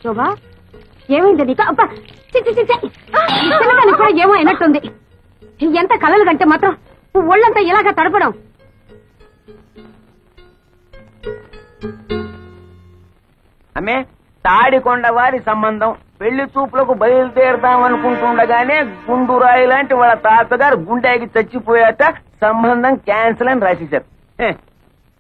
శోభా ఏమైంది నీకు? అబ్బా చిన్నదానికి కూడా ఏమో అయినట్టుంది. ఎంత కలలు కంటే మాత్రం ఒళ్ళంతా ఇలాగా తడపడం. అమ్మే తాడికొండ వారి సంబంధం పెళ్లి చూపులకు బయలుదేరదామనుకుంటుండగానే గుండురాయి లాంటి వాళ్ళ తాతగారు గుండెకి చచ్చిపోయాక సంబంధం క్యాన్సిల్ అని రాసేశారు.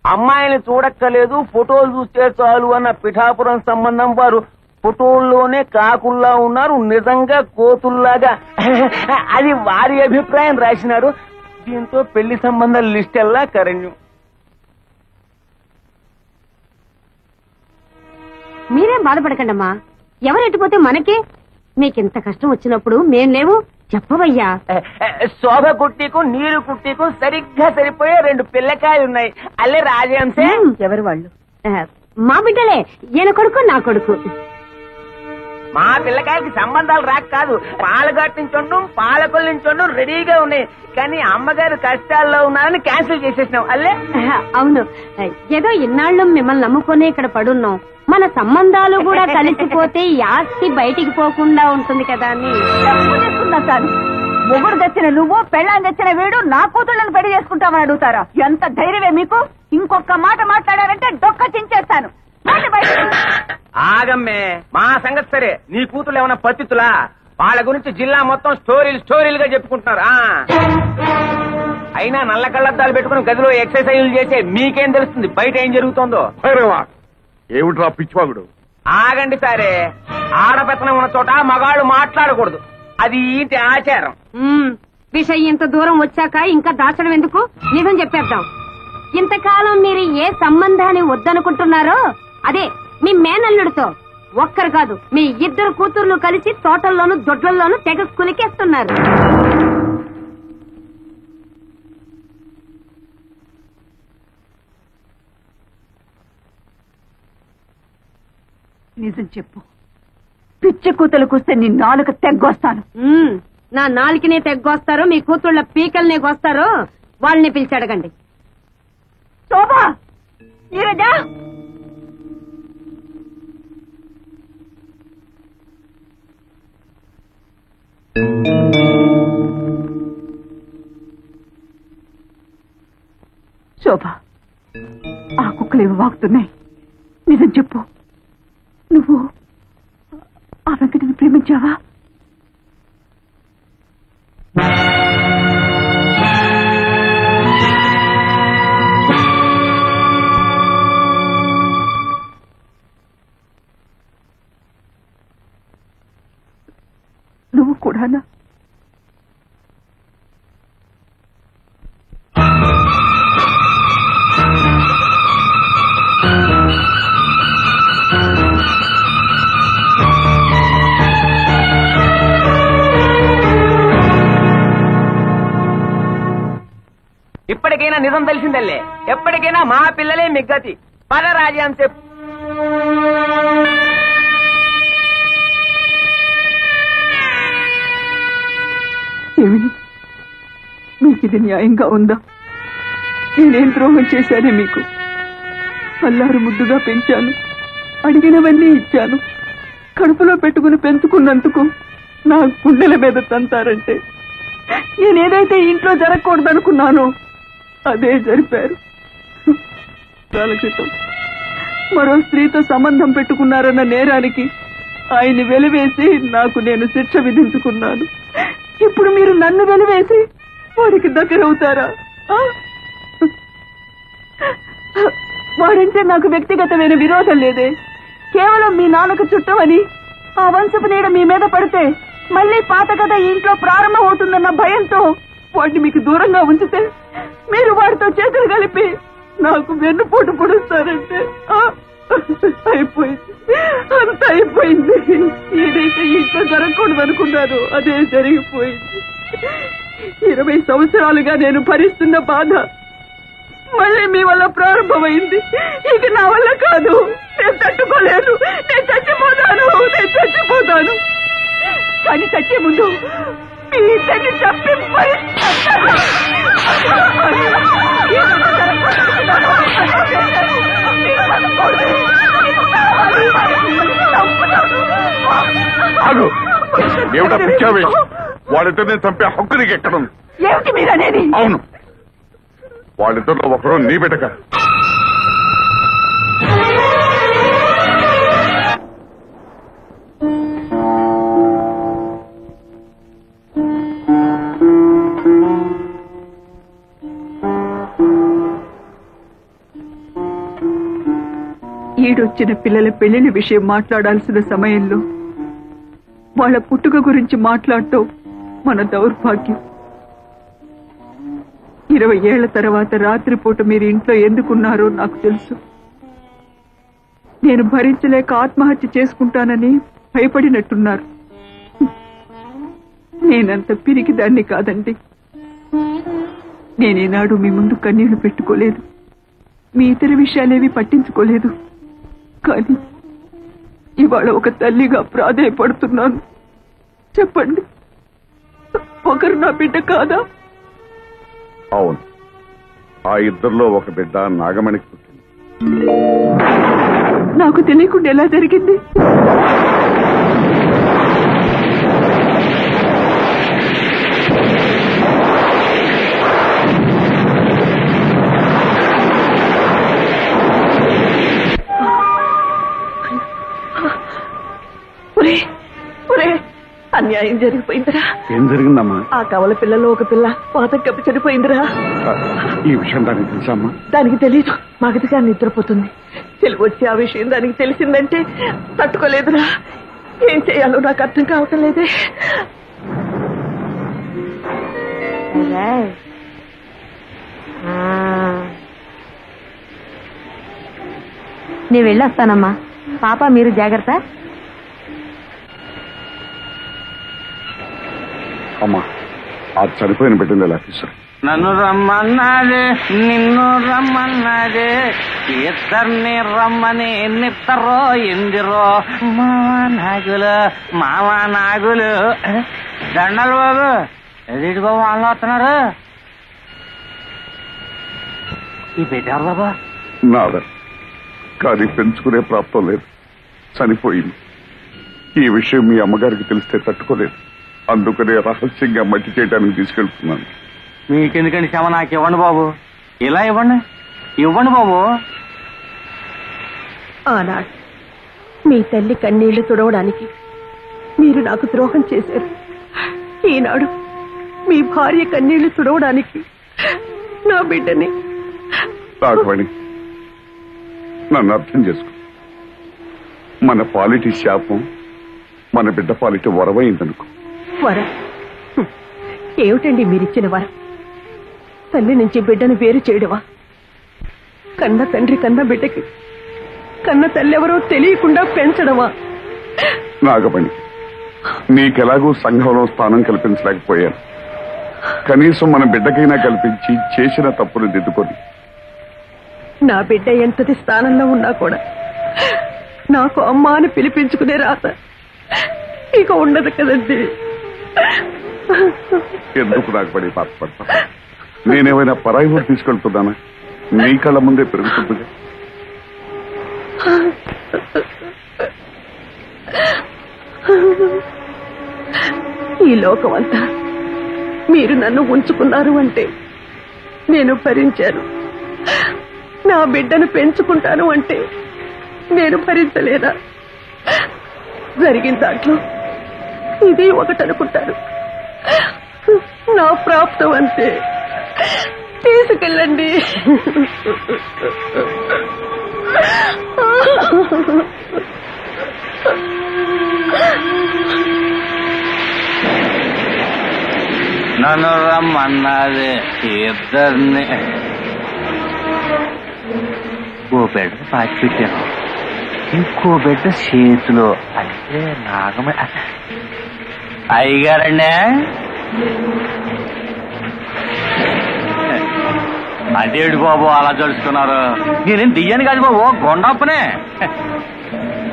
అమ్మాయిని చూడక్కలేదు, ఫోటోలు చూస్తే చాలు అన్న పిఠాపురం సంబంధం వారు ఫోటోల్లోనే కాకుల్లా ఉన్నారు, నిజంగా కోతుల్లాగా. అది వారి అభిప్రాయం రాసినారు. దీంతో పెళ్లి సంబంధాల లిస్ట్ ఎల్లా కరణ్యం. మీరేం బాధపడకండి అమ్మా, ఎవరెట్టిపోతే మనకే. మీకింత కష్టం వచ్చినప్పుడు మేం లేవు చెప్పవయ్యా. శోభ కుట్టికు నీరు కుట్టికు సరిగ్గా సరిపోయే 2 పిల్లకాయలున్నాయి. అల్లే రాజహంసే. ఎవరు వాళ్ళు? మా బిడ్డలే, ఈయన కొడుకు నా కొడుకు. మా పిల్లకాయలకి సంబంధాలు రాక కాదు, పాలగట్టు నుంచి పాలకొల నుంచి రెడీగా ఉన్నాయి. కానీ అమ్మగారు కష్టాల్లో ఉన్నారని క్యాన్సిల్ చేసేసినాం. అల్లే అవును, ఏదో ఇన్నాళ్ళు మిమ్మల్ని నమ్ముకునే ఇక్కడ పడున్నాం. మన సంబంధాలు కూడా కలిసిపోతే ఈ ఆస్తి బయటికి పోకుండా ఉంటుంది కదా అని సార్. మొగుడు తెచ్చిన నువ్వు, పెళ్ళాన్ని తెచ్చిన వీడు నా కూతుళ్ళని పెళ్లి చేసుకుంటామని అడుగుతారా? ఎంత ధైర్యమే మీకు? ఇంకొక మాట మాట్లాడారంటే డొక్క చించేస్తాను. ఆగమ్మే, మా సంగతి సరే. నీ కూతురు ఏమన్నా పతితులా? వాళ్ళ గురించి జిల్లా మొత్తం స్టోరీలుగా చెప్పుకుంటున్నారు. అయినా నల్ల కళ్ళద్దాలు పెట్టుకుని గదిలో ఎక్సర్సైజులు చేసే మీకేం తెలుస్తుంది బయట ఏం జరుగుతుందో? ఏమిట్రా పిచ్చివాగుడు? ఆగండి సరే. ఆడపెత్తనం ఉన్న చోట మగాళ్ళు మాట్లాడకూడదు, అది ఇంటి ఆచారం. విషయం ఇంత దూరం వచ్చాక ఇంకా దాచడం ఎందుకు? నిజం చెప్పేద్దాం. ఇంతకాలం మీరు ఏ సంబంధాన్ని వద్దనుకుంటున్నారో అదే మీ మేనల్లుడితో ఒక్కరు కాదు, మీ 2 కూతుర్లు కలిసి తోటల్లోనూ దొడ్లలోనూ తెగ కులికేస్తున్నారు. నిజం చెప్పు, పిచ్చి కూతురుకొస్తే నీ నాలుక తెగ్గొస్తాను. నా నాలుకనే తెగ్గొస్తారో మీ కూతుళ్ళ పీకల్నే గొస్తారో వాళ్ళని పిలిచి అడగండి. శోభా, నీరజా, శోభా, ఆ కుక్కలు ఏమి వాగుతున్నాయి? నిజం చెప్పు, నువ్వు ఆ వెంకటని ప్రేమించావా? నువ్వు కూడానా? ఇప్పటికైనా నిజం తెలిసిందల్లే. ఎప్పటికైనా మా పిల్లలే మిగ్గతి. పద రాజ్యం చెప్పు. మీకు ఇది న్యాయంగా ఉందా? నేనేం ద్రోహం చేశానే మీకు? అల్లారు ముద్దుగా పెంచాను, అడిగినవన్నీ ఇచ్చాను. కడుపులో పెట్టుకుని పెంచుకున్నందుకు నా గుండెల మీద తంతారంటే నేనేదైతే ఇంట్లో జరగకూడదనుకున్నానో అదే జరిపారు. కాల క్రితం మరో స్త్రీతో సంబంధం పెట్టుకున్నారన్న నేరానికి ఆయన్ని వెలివేసి నాకు నేను శిక్ష విధించుకున్నాను. ఇప్పుడు మీరు నన్ను వెలివేసి వాడికి దగ్గరవుతారా? వాడంటే నాకు వ్యక్తిగతమైన విరోధం లేదే. కేవలం మీ నాన్నకు చుట్టమని ఆ వంశపు నీడ మీ మీద పడితే మళ్లీ పాత కథ ఇంట్లో ప్రారంభమవుతుందన్న భయంతో వాడిని మీకు దూరంగా ఉంచితే మీరు వాడితో చేతులు కలిపి నాకు వెన్నుపోటు పొడుస్తారంటే అయిపోయింది, అంత అయిపోయింది. ఏదైతే ఇంట్లో జరగకూడదు అనుకున్నారో అదే జరిగిపోయింది. 20 సంవత్సరాలుగా నేను భరిస్తున్న బాధ మళ్ళీ మీ వల్ల ప్రారంభమైంది. ఇక నా వల్ల కాదు, నేను తట్టుకోలేను. నేను చచ్చిపోతాను. కానీ చచ్చే ముందు మీ ఇద్దరిని చంపి ఏమిటా పిచ్చావే? వాళ్ళిద్దరిని చంపే హక్కు నీకు ఎక్కడుంది? ఏమిటి మీరనేది? అవును, వాళ్ళిద్దరిలో ఒకరు నీ బిడ్డ కాదు. ఈడొచ్చిన పిల్లల పెళ్లిళ్ళ విషయం మాట్లాడాల్సిన సమయంలో వాళ్ళ పుట్టుక గురించి మాట్లాడటం మన దౌర్భాగ్యం. 20 ఏళ్ల తర్వాత రాత్రిపూట మీరు ఇంట్లో ఎందుకున్నారో నాకు తెలుసు. నేను భరించలేక ఆత్మహత్య చేసుకుంటానని భయపడినట్టున్నారు. నేనంత పిరికి దాన్ని కాదండి. నేనేనాడు మీ ముందు కన్నీళ్లు పెట్టుకోలేదు, మీ ఇతర విషయాలేవి పట్టించుకోలేదు. కానీ ఇవాళ ఒక తల్లిగా ప్రాధేయపడుతున్నాను. చెప్పండి, ఒకరు నా బిడ్డ కాదా? అవును, ఆ ఇద్దరిలో ఒక బిడ్డ నాగమణికి పుట్టింది. నాకు తెలియకుండా ఎలా జరిగింది? అన్యాయం జరిగిపోయిందిరా. ఏం జరిగిందమ్మా? ఆ కవల పిల్లలో ఒక పిల్ల పాతం కప్పి చనిపోయిందిరా. ఈ విషయం దానికి తెలుసమ్మా? దానికి తెలీదు, మగదిగా నిద్రపోతుంది. తెలుగు వచ్చి ఆ విషయం దానికి తెలిసిందంటే తట్టుకోలేదురా. ఏం చేయాలో నాకు అర్థం కావటం లేదే. నీ వెళ్ళొస్తానమ్మా. పాప మీరు జాగ్రత్త. అమ్మా, ఆ చనిపోయిన బిడ్డలు ఎలా తీసారు? నన్ను రమ్మన్నాడే, నిన్ను రమ్మన్నాడే, ఇద్దరిని రమ్మని నిద్దరో ఎందిరో మావా నాగులు దండలు బాబు. ఎదుటి బాబు వాళ్ళు వస్తున్నారు. ఈ బిడ్డ బాబా నాదా, కానీ పెంచుకునే ప్రాప్తం లేదు, చనిపోయింది. ఈ విషయం మీ అమ్మగారికి తెలిస్తే తట్టుకోలేదు. అందుకనే రహస్యంగా మట్టి చేయడానికి తీసుకెళ్తున్నాను. మీకెందుకండి క్షమ? నాకు ఇవ్వండి బాబు, ఇలా ఇవ్వండి, ఇవ్వండి బాబు. ఆనాడు మీ తల్లి కన్నీళ్లు తుడవడానికి మీరు నాకు ద్రోహం చేశారు. ఈనాడు మీ భార్య కన్నీళ్లు తుడవడానికి నా బిడ్డని. రాఘవణి, నన్ను అర్థం చేసుకో. మన పాలిటి శాపం మన బిడ్డ పాలిటి వరమైందనుకో. వరం ఏమిటండి మీరిచ్చిన వరం? తల్లి నుంచి బిడ్డను వేరు చేయడమా? కన్న తండ్రి కన్న బిడ్డకి కన్న తల్లెవరో తెలియకుండా పెంచడమా? నాగమణి, నీకెలాగూ సంఘంలో స్థానం కల్పించలేకపోయాను. కనీసం మన బిడ్డకైనా కల్పించి చేసిన తప్పును దిద్దుకొని. నా బిడ్డ ఎంతటి స్థానంలో ఉన్నా కూడా నాకు అమ్మ అని పిలిపించుకునే రాత ఇక ఉండదు కదండి. ఎందుకు నాగమణి బాధపడతా? నేనేమైనా పరాయి ఊరు తీసుకెళ్తున్నానా? నీ కళ్ళ ముందే పెరుగుతుందిగా. ఈ లోకమంతా మీరు నన్ను ఉంచుకున్నారు అంటే నేను భరించాను. నా బిడ్డను పెంచుకుంటాను అంటే నేను భరించలేదా? జరిగిన దాంట్లో ఇది ఒకటనుకుంటాను. నా ప్రాప్తం అంతే. తీసుకెళ్ళండి. నన్ను రమ్మన్నది ఇద్దరిని. ఓ బిడ్డ పాచి పెట్టాను, ఇంకో బిడ్డ చేతిలో. అంటే నాగమే అయ్యగారండి. అదేడు బాబు అలా జరుచుకున్నారు? నేనేం దియ్యను కాదు బాబు, గొండప్పనే.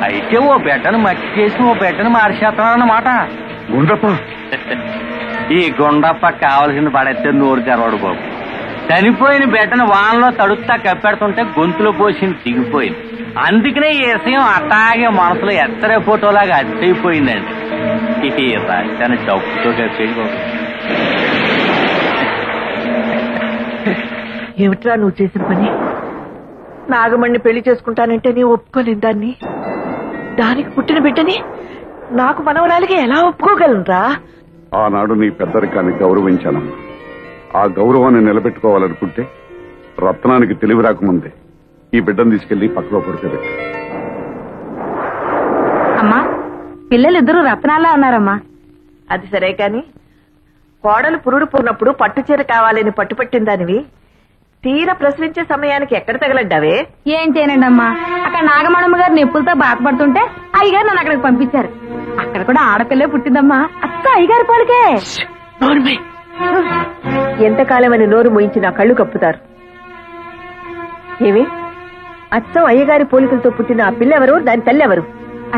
అయితే ఓ బిడ్డను మట్టి చేసి ఓ బిడ్డను మార్చేస్తున్నారన్నమాట. గుండప్ప, ఈ గుండప్ప కావలసింది పడేస్తే నోరు తెరవడు బాబు. చనిపోయిన బిడ్డను వానలో తడుస్తా కప్పెడుతుంటే గొంతులో పోసింది దిగిపోయింది. అందుకనే ఈ విషయం అట్టాగే మనసులో ఎత్తరే ఫోటోలాగా అద్దయిపోయిందండి. రాష్ట్రాన్ని డబ్బుతో కలిసేది బాబు. ఏమిట్రా నువ్వు చేసిన పని? నాగమణ్ణి పెళ్లి చేసుకుంటానంటే నీ ఒప్పుకోలేని దాన్ని, దానికి పుట్టిన బిడ్డని నాకు మనవరాలికి ఎలా ఒప్పుకోగలనురా? ఆనాడు నీ పెద్దరికాన్ని గౌరవించానమ్మా. ఆ గౌరవాన్ని నిలబెట్టుకోవాలనుకుంటే రత్నానికి తెలివి రాకముందే ఈ బిడ్డను తీసుకెళ్లి పక్కలో పడుకోబెట్టి. అమ్మా, పిల్లలిద్దరూ రత్నాల్లా ఉన్నారమ్మా. అది సరే కాని కోడలు పురుడు పూర్ణప్పుడు పట్టుచీర కావాలని పట్టుపట్టిన దానివి తీరా ప్రశ్నించే సమయానికి ఎక్కడ తగలడ్డావే? ఏం చేయనండి అమ్మా, అక్కడ నాగమణమ్మ గారు నొప్పులతో బాధపడుతుంటే అయ్యగారు నన్ను అక్కడికి పంపించారు. అక్కడ కూడా ఆడపిల్లే పుట్టిందమ్మా. అక్క అయ్యగారి పోలికే. ఎంతకాలమని నోరు మోయించి నా కళ్ళు కప్పుతారు. ఏమి అచ్చం అయ్యగారి పోలికలతో పుట్టిన ఆ పిల్లెవరు, దాని తల్లెవరు?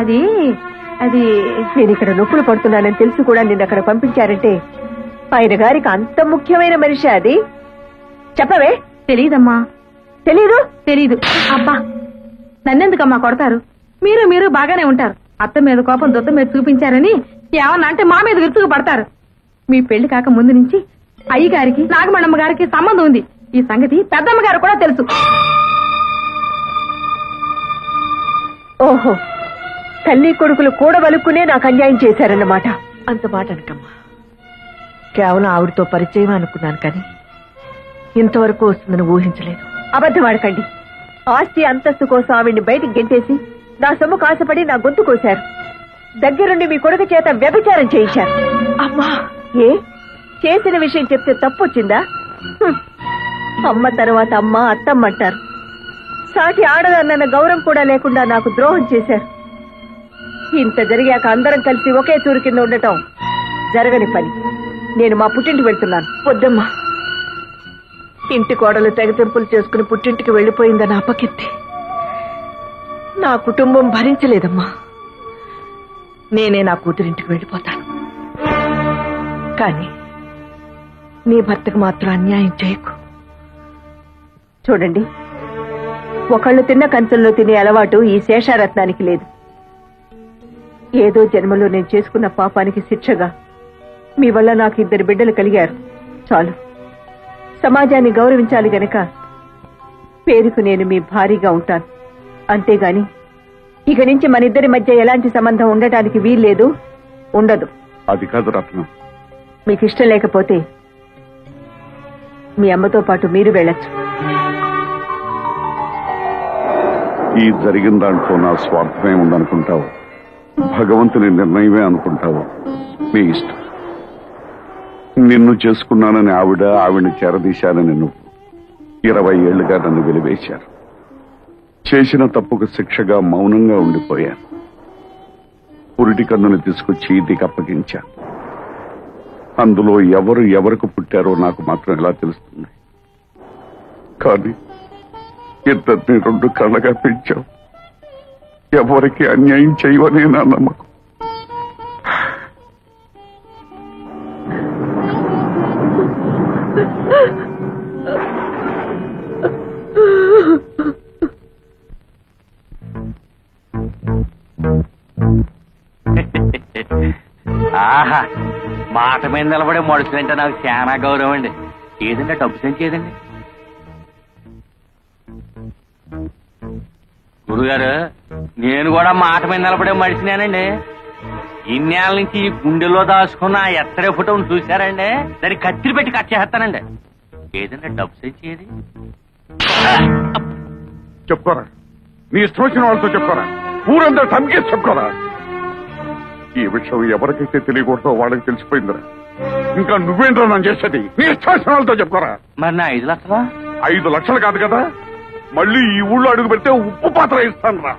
అది అది నేను ఇక్కడ నొప్పులు పడుతున్నానని తెలిసి కూడా నిన్ను అక్కడ పంపించారంటే ఆయన గారికి అంత ముఖ్యమైన మనిషి అది? చెప్పవే. తెలీదమ్మా. తెలీదు. అబ్బా, నన్నెందుకమ్మా కొడతారు? మీరు బాగానే ఉంటారు. అత్త మీద కోపం దొత్త మీద చూపించారని ఏమన్నా అంటే మా మీద విరుచుకు పడతారు. మీ పెళ్లి కాక ముందు నుంచి అయ్యగారికి నాగమణమ్మ గారికి సంబంధం ఉంది. ఈ సంగతి పెద్దమ్మ గారు కూడా తెలుసు. ఓహో, తల్లి కొడుకులు కూడా వలుక్కునే నాకు అన్యాయం చేశారన్నమాట. అంత మాట అనకమ్మా. కేవలం ఆవిడతో పరిచయం అనుకున్నాను కానీ ఇంతవరకు వస్తుందని ఊహించలేదు. అబద్ధం ఆడకండి. ఆస్తి అంతస్తు కోసం ఆవిడ్ని బయటికి గెంటేసి నా సొమ్ము కాసపడి నా గొంతు కోశారు. దగ్గరుండి మీ కొడుకు చేత వ్యభిచారం చేయించారు. అమ్మా, ఏ చేసిన విషయం చెప్తే తప్పు వచ్చిందా? అమ్మ తర్వాత అమ్మ అత్తమ్మ అంటారు. సాటి ఆడదన్న గౌరవం కూడా లేకుండా నాకు ద్రోహం చేశారు. ఇంత జరిగాక అందరం కలిసి ఒకే తూరు కింద ఉండటం జరగని పని. నేను మా పుట్టింటికి వెళ్తున్నాను. వద్దమ్మా, ఇంటి కోడలు తెగతెంపులు చేసుకుని పుట్టింటికి వెళ్లిపోయిందని అపకీర్తి నా కుటుంబం భరించలేదమ్మా. నేనే నా కూతురింటికి వెళ్ళిపోతాను. కానీ నీ భర్తకు మాత్రం అన్యాయం చేయకు. చూడండి, ఒకళ్ళు తిన్న కంచంలో తినే అలవాటు ఈ శేషారత్నానికి లేదు. ఏదో జన్మలో నేను చేసుకున్న పాపానికి శిక్షగా మీ వల్ల నాకు 2 బిడ్డలు కలిగారు. చాలు. సమాజాన్ని గౌరవించాలి గనక పేరుకు నేను మీ భారీగా ఉంటాను. అంతేగాని ఇక నుంచి మన ఇద్దరి మధ్య ఎలాంటి సంబంధం ఉండటానికి వీల్లేదు, ఉండదు. అది కాదు రత్నం. మీకు ఇష్టం లేకపోతే మీ అమ్మతో పాటు మీరు వెళ్ళొచ్చు. ఈ జరిగిన దాంట్లో నా స్వార్థమే ఉందనుకుంటావు, భగవంతుని నిర్ణయమే అనుకుంటావు, మీ ఇష్టం. నిన్ను చేసుకున్నానని ఆవిడ్ని చేరదీశానని నువ్వు 20 ఏళ్లుగా నన్ను వెలివేశారు. చేసిన తప్పుకు శిక్షగా మౌనంగా ఉండిపోయాను. పురిటి కన్నుని తీసుకొచ్చి ఇంటికి అప్పగించాను. అందులో ఎవరికి పుట్టారో నాకు మాత్రం ఎలా తెలుస్తుంది? కానీ ఇద్దరిని 2 కళ్ళగా పెంచావు. ఎవరికి అన్యాయం చేయవనే నా నమ్మకం. ఆహా, మాట మీద నిలబడే మనుషులంటే నాకు చాలా గౌరవం అండి. ఏదంటే డబ్బు సెంచి ఏదండి గురుగారు, నేను కూడా మాట మీద నిలబడే మనిషినేనండి. ఇన్నేళ్ళ నుంచి ఈ గుండెలో దాచుకున్న ఆ ఎత్తడే ఫోటోను చూశారండి, దాన్ని కత్తిరి పెట్టి కట్ చేస్తానండి. ఏదంటే డబ్బు సెంచి ఏది? చెప్పుకోరా, నీ ఇష్టం వచ్చిన వాళ్ళతో చెప్పుకోరా, ఊరంతా తమకేసి చెప్పుకోరా. ఈ విషయం ఎవరికైతే తెలియకూడదో వాళ్ళకి తెలిసిపోయిందిరా. ఇంకా నువ్వేంటో నన్ను చేసేది? నీ ఇష్టం వచ్చిన వాళ్ళతో చెప్పుకోరా. మరి నా 5 లక్షలా? 5 లక్షలు కాదు కదా, మళ్ళీ ఈ ఊళ్ళో అడుగు పెడితే ఉప్పు పాత్ర ఇస్తాను రా.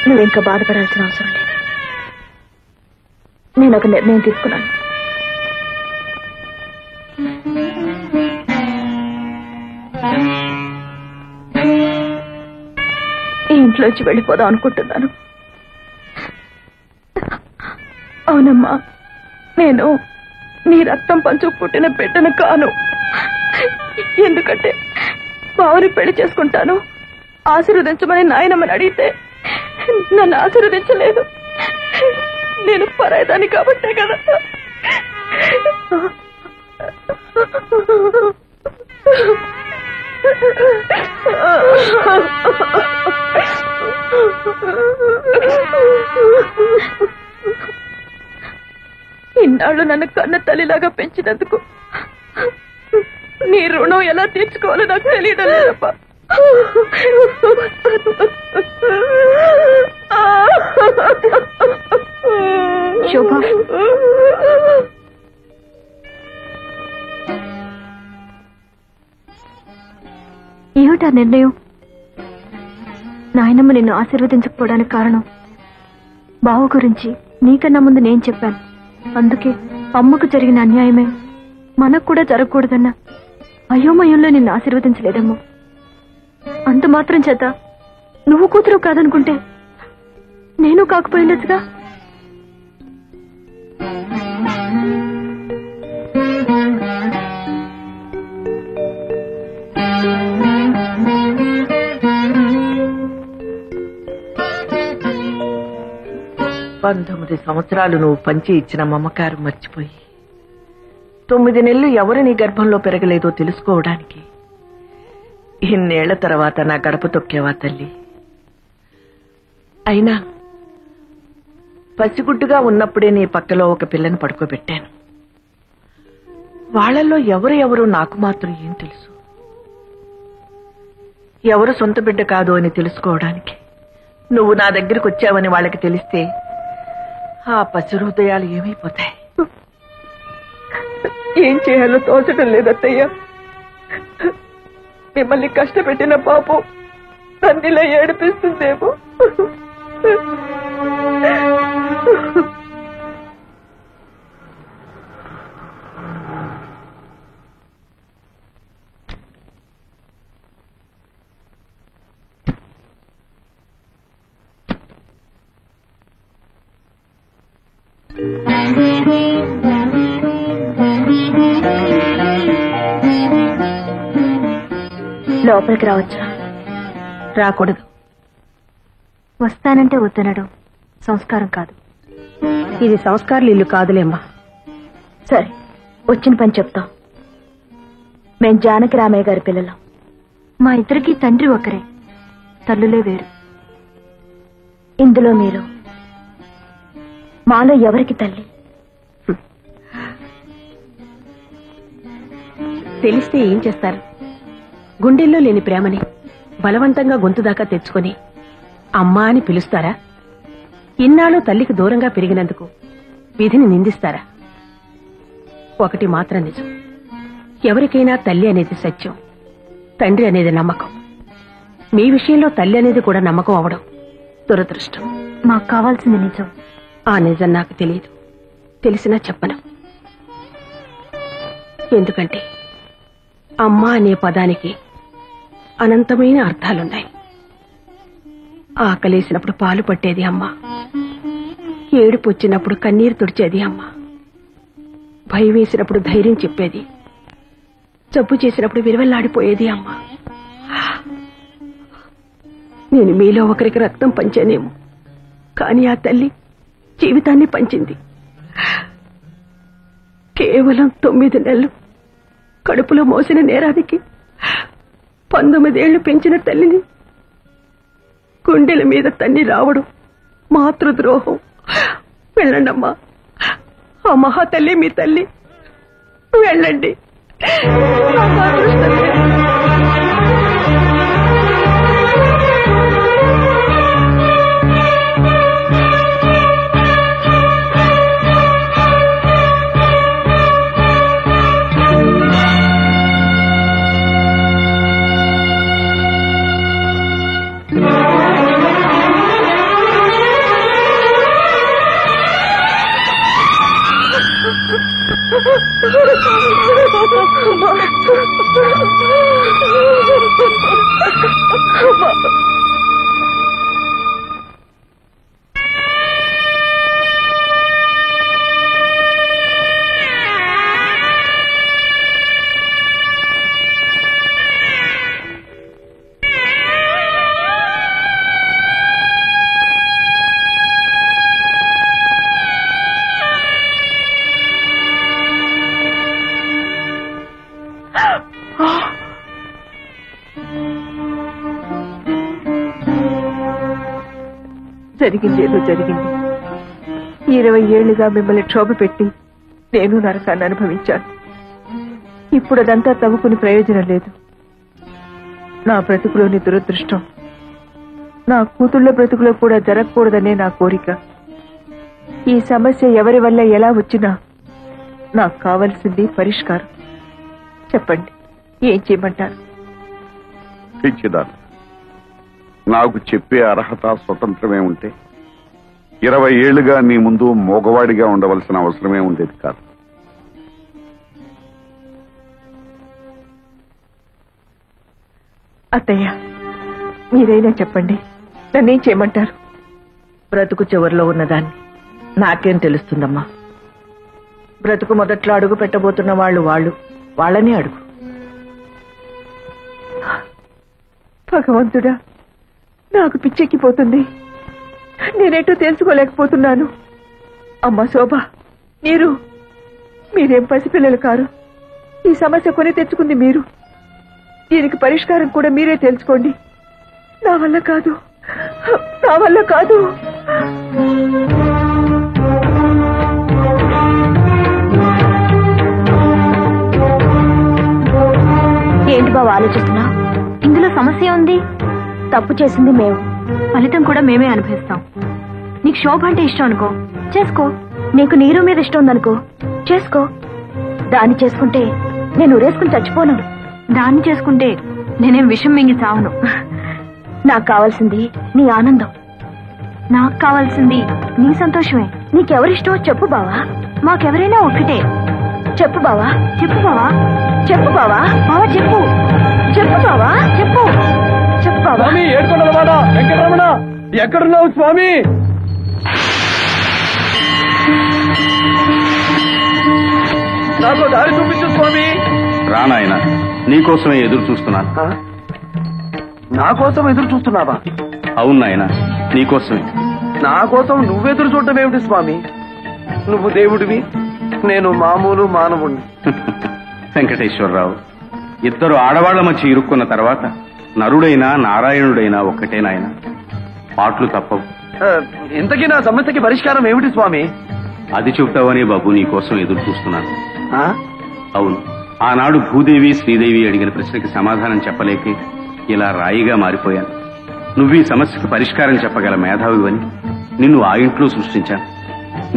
నువ్వింకా బాధపడాల్సిన అవసరం లేదు. నేను ఒక నిర్ణయం తీసుకున్నాను. ఈ ఇంట్లో ఇంట్లోంచి వెళ్ళిపోదాం అనుకుంటున్నాను. అవునమ్మా, నేను నీ రక్తం పంచు పుట్టిన బిడ్డను కాను. ఎందుకంటే బావని పెళ్లి చేసుకుంటాను, ఆశీర్వదించమని నాయనమ్మని అడిగితే నన్ను ఆశీర్వదించలేదు. నేను పరాయిదాన్ని కాబట్టే కదా. ఇన్నాళ్ళు నన్ను కన్న తల్లిలాగా పెంచినందుకు నీ రుణం ఎలా తీర్చుకోవాలో నాకు తెలియడం లేదప్ప. శోభ, ఏమిటా నిర్ణయం? నాయనమ్మ నిన్ను ఆశీర్వదించకపోవడానికి కారణం బావ గురించి నీకన్నా ముందు నేను చెప్పాను. అందుకే అమ్మకు జరిగిన అన్యాయమే మనకు కూడా జరగకూడదన్న అయోమయంలో నిన్ను ఆశీర్వదించలేదమ్మా. అంత మాత్రం చేత నువ్వు కూతురు కాదనుకుంటే నేను కాకపోయిండొచ్చుగా. పంతొమ్మిది సంవత్సరాలు నువ్వు పంచి ఇచ్చిన మమకారం మర్చిపోయి 9 నెలలు ఎవరు నీ గర్భంలో పెరగలేదో తెలుసుకోవడానికి ఇన్నేళ్ల తర్వాత నా గడప తొక్కేవా తల్లి. అయినా పసిగుడ్డుగా ఉన్నప్పుడే నీ పక్కలో ఒక పిల్లని పడుకోబెట్టాను. వాళ్లలో ఎవరు నాకు మాత్రం ఏం తెలుసు? ఎవరు సొంత బిడ్డ కాదు అని తెలుసుకోవడానికి నువ్వు నా దగ్గరికి వచ్చావని వాళ్ళకి తెలిస్తే ఆ పసి హృదయాలు ఏమైపోతాయి? ఏం చేయాలో తోచడం లేదత్తయ్య. మిమ్మల్ని కష్టపెట్టిన పాపం తన్నిలా ఏడిపిస్తుందేమో. లోపలికి రావచ్చా? రాకూడదు. వస్తానంటే వద్దనడం సంస్కారం కాదు. ఇది సంస్కారాలు ఇల్లు కాదులేమ్మా. సరే, వచ్చిన పని చెప్తాం. మేం జానకి రామయ్య గారి పిల్లలం. మా ఇద్దరికి తండ్రి ఒకరే, తల్లులే వేరు. ఇందులో మీరు మాలో ఎవరికి తల్లి? తెలిస్తే ఏం చేస్తారు? గుండెల్లో లేని ప్రేమని బలవంతంగా గొంతు దాకా తెచ్చుకొని అమ్మా అని పిలుస్తారా? ఇన్నాళ్ళు తల్లికి దూరంగా పెరిగినందుకు విధిని నిందిస్తారా? ఒకటి మాత్రం నిజం, ఎవరికైనా తల్లి అనేది సత్యం, తండ్రి అనేది నమ్మకం. మీ విషయంలో తల్లి అనేది కూడా నమ్మకం అవడం దురదృష్టం. మాకు కావాల్సింది నిజం. ఆ నిజం నాకు తెలియదు, తెలిసినా చెప్పను. ఎందుకంటే అమ్మ అనే పదానికి అనంతమైన అర్థాలున్నాయి. ఆకలేసినప్పుడు పాలు పట్టేది అమ్మ, ఏడుపు వచ్చినప్పుడు కన్నీరు తుడిచేది అమ్మ, భయం వేసినప్పుడు ధైర్యం చెప్పేది, జబ్బు చేసినప్పుడు విలువెల్లాడిపోయేది అమ్మ. నేను మీలో ఒకరికి రక్తం పంచానేమో, కానీ ఆ తల్లి జీవితాన్ని పంచింది. కేవలం 9 నెలలు కడుపులో మోసిన నేరానికి 19 ఏళ్లు పెంచిన తల్లిని గుండెల మీద తన్ని రావడం మాతృద్రోహం. వెళ్ళండమ్మా, ఆ మహాతల్లి మీ తల్లి. వెళ్ళండి. జరిగిందేదో జరిగింది. 20 ఏళ్లుగా మిమ్మల్ని క్షోభ పెట్టి నేను నరకాన్ని అనుభవించాను. ఇప్పుడు అదంతా తవ్వుకుని ప్రయోజనం లేదు. నా బ్రతుకులోని దురదృష్టం నా కూతుళ్ళ బ్రతుకులో కూడా జరగకూడదనే నా కోరిక. ఈ సమస్య ఎవరి వల్ల ఎలా వచ్చినా నాకు కావలసింది పరిష్కారం. చెప్పండి, ఏం చేయమంటారు? పిచ్చిదాన్ని, నాకు చెప్పే అర్హత స్వతంత్రమే ఉంటే 20 ఏళ్లుగా నీ ముందు మోగవాడిగా ఉండవలసిన అవసరమే ఉండేది కాదు. అత్తయ్య, మీరైనా చెప్పండి, నన్నేం చేయమంటారు? బ్రతుకు చివరిలో ఉన్నదాన్ని నాకేం తెలుస్తుందమ్మా. బ్రతుకు మొదట్లో అడుగు పెట్టబోతున్న వాళ్ళని అడుగు. భగవంతుడా, నాకు పిచ్చెక్కిపోతుంది. నేనేటో తెలుసుకోలేకపోతున్నాను. అమ్మ శోభ, మీరేం పసిపిల్లలు కారు. ఈ సమస్య కొని తెచ్చుకుంది మీరు. దీనికి పరిష్కారం కూడా మీరే తెలుసుకోండి. నా వల్ల కాదు. ఏంటి బావ ఆలోచిస్తున్నా? ఇందులో సమస్య ఉంది. తప్పు చేసింది మేము, ఫలితం కూడా మేమే అనుభవిస్తాం. నీకు శోభ అంటే ఇష్టం అనుకో, చేసుకో. నీకు నీరు మీద ఇష్టం ఉందనుకో, చేసుకో. దాన్ని చేసుకుంటే నేను ఊరేసుకుని చచ్చిపోను. దాన్ని చేసుకుంటే నేనేం విషం మింగి చావను. నాకు కావాల్సింది నీ ఆనందం. నాకు కావాల్సింది నీ సంతోషమే. నీకెవరిష్టమో చెప్పు బావా. మాకెవరైనా ఒక్కటే. చెప్పు బావా, చెప్పు బావా, చెప్పు బావా. బావా చెప్పు, చెప్పు బావా, చెప్పు, చెప్పు బావా. ఏడుకొండలవాడ వెంకటరమణ, ఎక్కడున్నావు స్వామి? నాకు దారి చూపించు స్వామి. రానాయన, నీకోసమే ఎదురు చూస్తున్నాను. నా కోసం ఎదురు చూస్తున్నావా? అవును నాయన, నీకోసమే. నా కోసం నువ్వెదురు చూడటం ఏమిటి స్వామి? నువ్వు దేవుడివి, నేను మామూలు మానవుణ్ణి. వెంకటేశ్వరరావు, ఇద్దరు ఆడవాళ్ల మధ్య ఇరుక్కున్న తర్వాత నరుడైనా నారాయణుడైనా ఒక్కటే నాయన. పాటలు తప్పవు. ఇంతకీ నా సమస్యకి పరిష్కారం ఏమిటి స్వామి? అది చెబుతావనే బాబు నీకోసం ఎదురు చూస్తున్నాను. అవును, ఆనాడు భూదేవి శ్రీదేవి అడిగిన ప్రశ్నకి సమాధానం చెప్పలేకే ఇలా రాయిగా మారిపోయాను. నువ్వు ఈ సమస్యకు పరిష్కారం చెప్పగల మేధావివని నిన్ను ఆ ఇంట్లో సృష్టించాను.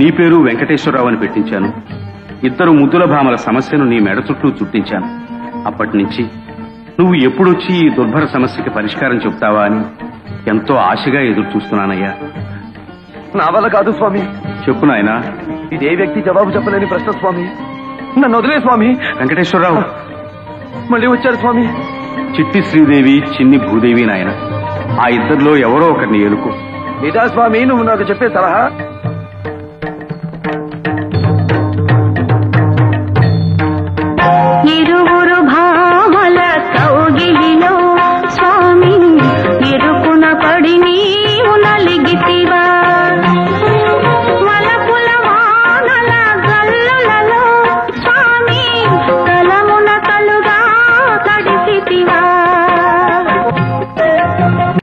నీ పేరు వెంకటేశ్వరరావు అని పెట్టించాను. ఇద్దరు ముద్దుల భామల సమస్యను నీ మెడ చుట్టూ చుట్టించాను. అప్పటి నుంచి నువ్వు ఎప్పుడొచ్చి ఈ దుర్భర సమస్యకి పరిష్కారం చెప్తావా అని ఎంతో ఆశగా ఎదురు చూస్తున్నానయ్యా. నా వల్ల కాదు స్వామి. చెప్పు నాయనా. ఇదే వ్యక్తి జవాబు చెప్పలేని ప్రశ్న స్వామి. నన్ను వదిలే స్వామి. వెంకటేశ్వరరావు మళ్ళీ వచ్చారు స్వామి. చిట్టి శ్రీదేవి, చిన్ని భూదేవి నాయన. ఆ ఇద్దరిలో ఎవరో ఒకరిని ఎలుకో. ఇదా స్వామి నువ్వు నాకు చెప్పే సలహా?